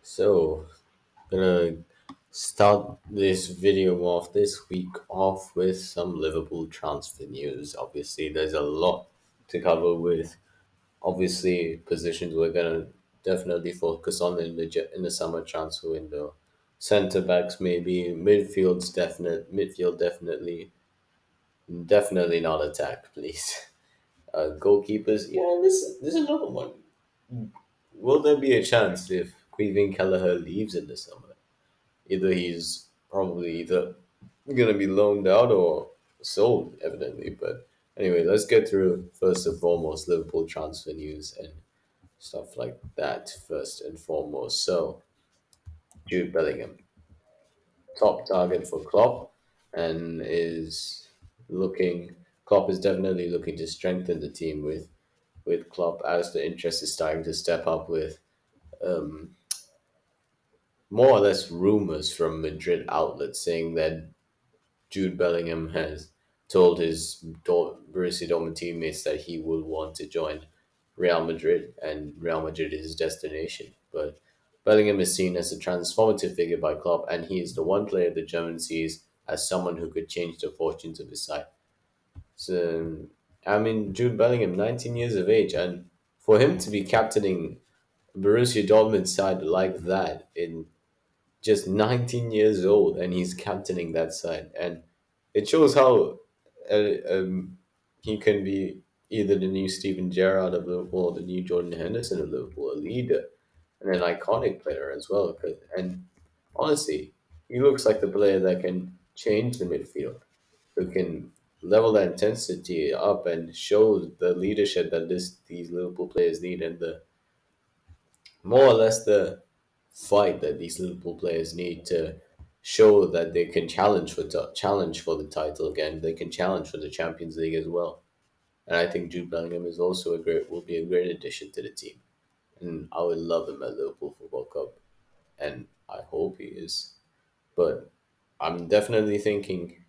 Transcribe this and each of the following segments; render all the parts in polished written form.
So, gonna start this video off this week off with some Liverpool transfer news. Obviously, there's a lot to cover with. Obviously, positions we're gonna definitely focus on in the summer transfer window. Centre backs maybe, midfield definitely not attack, please. Goalkeepers, yeah, this is another one. Will there be a chance if Queven Kelleher leaves in the summer? Either gonna be loaned out or sold, evidently. But anyway, let's get through first and foremost Liverpool transfer news and stuff like that. First and foremost, so Jude Bellingham, top target for Klopp, and is looking. Klopp is definitely looking to strengthen the team with Klopp as the interest is starting to step up with more or less rumors from Madrid outlets saying that Jude Bellingham has told his Borussia Dortmund teammates that he will want to join Real Madrid, and Real Madrid is his destination. But Bellingham is seen as a transformative figure by Klopp, and he is the one player the German sees as someone who could change the fortunes of his side. So, I mean, Jude Bellingham, 19 years of age, and for him to be captaining Borussia Dortmund's side like that in just 19 years old, and he's captaining that side, and it shows how he can be either the new Steven Gerrard of Liverpool or the new Jordan Henderson of Liverpool, a leader and an iconic player as well. And honestly, he looks like the player that can change the midfield, who can level that intensity up and show the leadership that these Liverpool players need, and the more or less the fight that these Liverpool players need to show that they can challenge for the title again. They can challenge for the Champions League as well. And I think Jude Bellingham is also a great will be a great addition to the team. And I would love him at Liverpool Football Club, and I hope he is. But I'm definitely thinking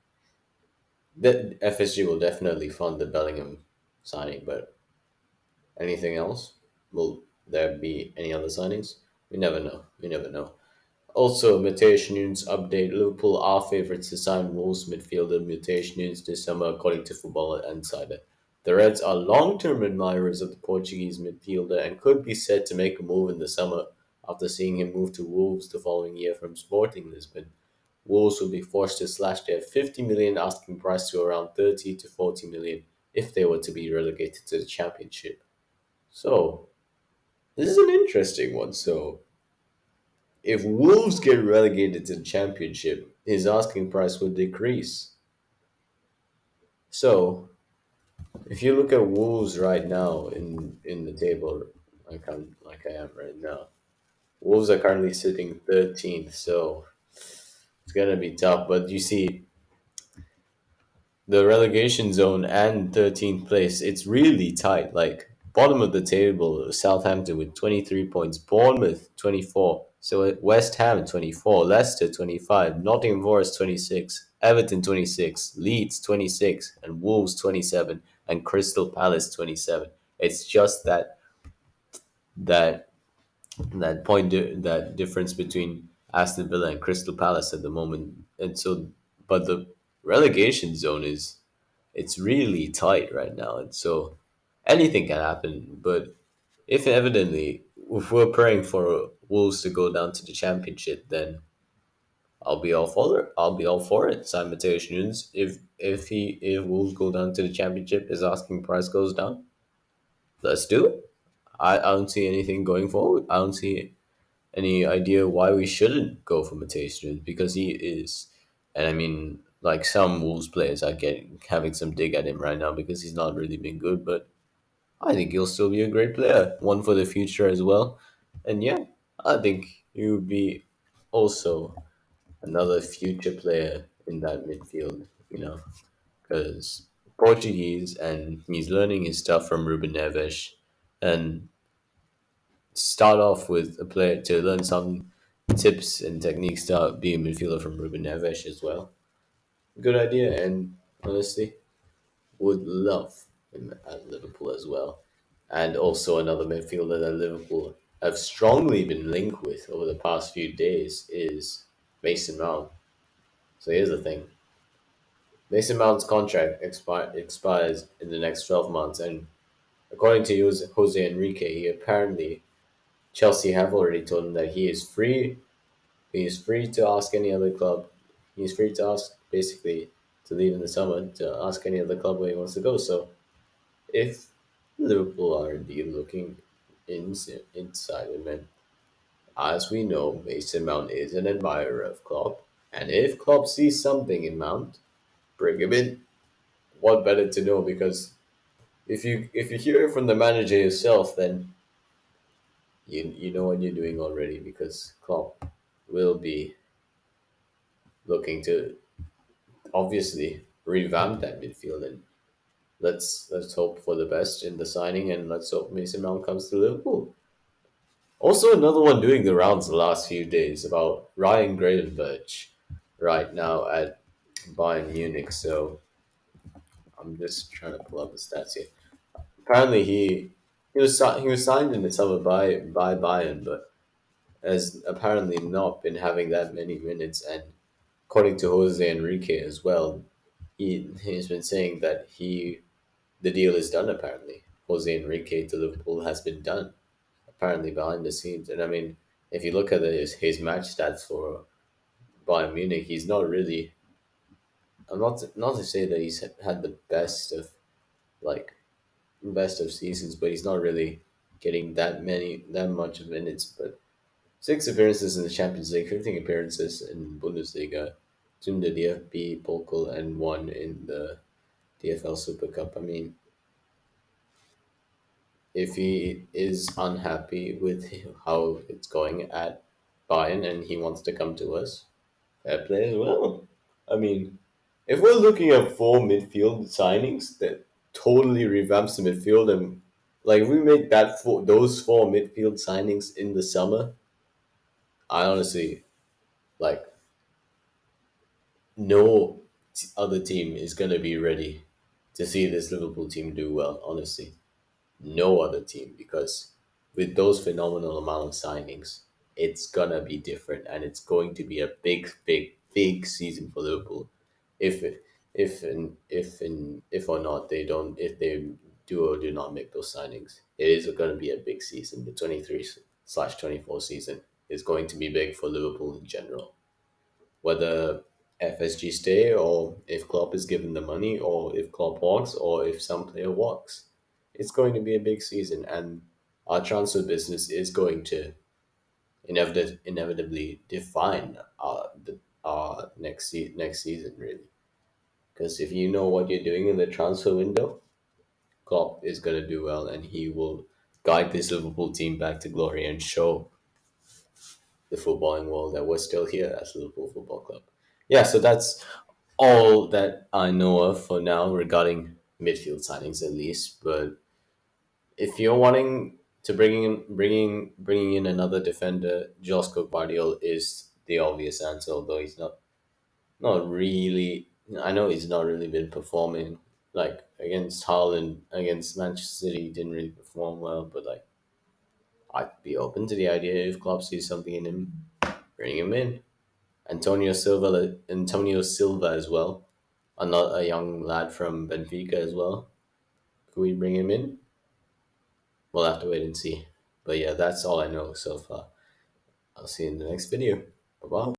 that FSG will definitely fund the Bellingham signing. But anything else? Will there be any other signings? We never know. We never know. Also, mutation news update. Liverpool are favourites to sign Wolves midfielder mutation news this summer, according to Football Insider. The Reds are long-term admirers of the Portuguese midfielder and could be set to make a move in the summer after seeing him move to Wolves the following year from Sporting Lisbon. Wolves will be forced to slash their 50 million asking price to around 30 to 40 million if they were to be relegated to the Championship. So, this is an interesting one. So, if Wolves get relegated to the Championship, his asking price would decrease. So, if you look at Wolves right now in the table, like I am right now, Wolves are currently sitting 13th. So it's gonna be tough. But you see, the relegation zone and 13th place, it's really tight. Like bottom of the table, Southampton with 23 points, Bournemouth 24, so West Ham 24, Leicester 25, Nottingham Forest 26, Everton 26, Leeds 26, and Wolves 27, and Crystal Palace 27. It's just that that difference between Aston Villa and Crystal Palace at the moment. And so, but the relegation zone is it's really tight right now, and so anything can happen. But if we're praying for Wolves to go down to the Championship, then I'll be all for it. Simultaneous, if Wolves go down to the Championship, his asking price goes down. Let's do it. I don't see anything going forward. I don't see any idea why we shouldn't go for Mateus Nunes because he is, and I mean, like some Wolves players are getting having some dig at him right now because he's not really been good, but I think he'll still be a great player, one for the future as well, and yeah, I think he would be also another future player in that midfield, because Portuguese and he's learning his stuff from Ruben Neves, and start off with a player to learn some tips and techniques to be a midfielder from Ruben Neves as well. Good idea, and honestly, would love him at Liverpool as well. And also another midfielder at Liverpool. have strongly been linked with over the past few days is Mason Mount. So here's the thing: Mason Mount's contract expires in the next 12 months, and according to Jose Enrique, he apparently Chelsea have already told him that he is free. He is free to ask any other club. He's free to ask basically to leave in the summer to ask any other club where he wants to go. So if Liverpool are indeed looking inside him, and as we know, Mason Mount is an admirer of Klopp, and if Klopp sees something in Mount, bring him in. What better to know? Because if you hear it from the manager yourself, then you know what you're doing already. Because Klopp will be looking to obviously revamp that midfield, and let's hope for the best in the signing, and let's hope Mason Mount comes to Liverpool. Also, another one doing the rounds the last few days about Ryan Gravenberch right now at Bayern Munich. So I'm just trying to pull up the stats here. Apparently, he was signed in the summer by Bayern, but has apparently not been having that many minutes. And according to Jose Enrique as well, he's been saying that the deal is done. Apparently, Jose Enrique to Liverpool has been done. Apparently behind the scenes, and I mean, if you look at his match stats for Bayern Munich, he's not really. I'm not to say that he's had the like best of seasons, but he's not really getting that much of minutes. But six appearances in the Champions League, 15 appearances in Bundesliga, two in the DFB Pokal, and one in the DFL Super Cup. I mean, if he is unhappy with how it's going at Bayern and he wants to come to us, fair play as well. I mean, if we're looking at four midfield signings that totally revamps the midfield, and like if we make those four midfield signings in the summer, I honestly like no other team is gonna be ready to see this Liverpool team do well. Honestly, no other team, because with those phenomenal amount of signings, it's gonna be different, and it's going to be a big season for Liverpool. If it, if or not they don't if they do or do not make those signings, it is going to be a big season. The 23/24 season is going to be big for Liverpool in general, whether FSG stay, or if Klopp is given the money, or if Klopp walks, or if some player walks. It's going to be a big season, and our transfer business is going to inevitably define our next season, really. Because if you know what you're doing in the transfer window, Klopp is going to do well, and he will guide this Liverpool team back to glory and show the footballing world that we're still here as Liverpool Football Club. Yeah, so that's all that I know of for now regarding midfield signings, at least. But if you're wanting to bringing in another defender, Josko Guardiola is the obvious answer. Although he's not really. I know he's not really been performing like against Haaland, against Manchester City. He didn't really perform well, but like I'd be open to the idea if Klopp sees something in him, bring him in. Antonio Silva as well, another a young lad from Benfica as well. Could we bring him in? We'll have to wait and see. But yeah, that's all I know so far. I'll see you in the next video. Bye bye.